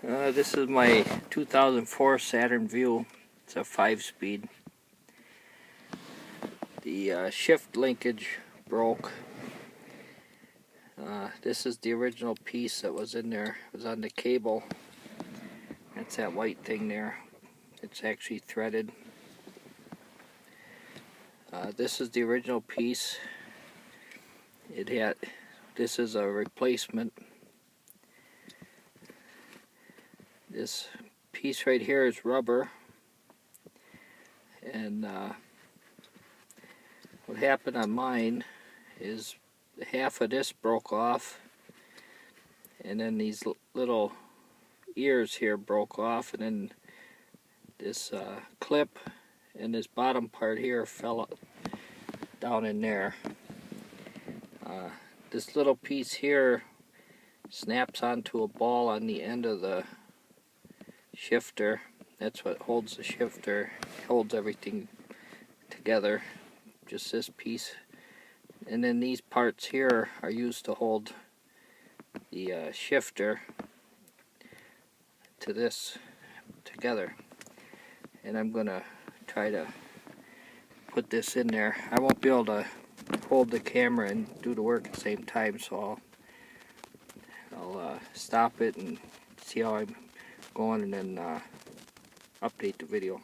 This is my 2004 Saturn View. It's a 5-speed. The shift linkage broke. This is the original piece that was in there. It was on the cable. That's that white thing there. It's actually threaded. This is the original piece. This is a replacement. This piece right here is rubber, and what happened on mine is half of this broke off, and then these little ears here broke off, and then this clip and this bottom part here fell down in there. This little piece here snaps onto a ball on the end of the shifter. That's what holds the shifter, holds everything together, just this piece. And then these parts here are used to hold the shifter to this together. And I'm gonna try to put this in there. I won't be able to hold the camera and do the work at the same time, so I'll stop it and see how I'm going, and then update the video.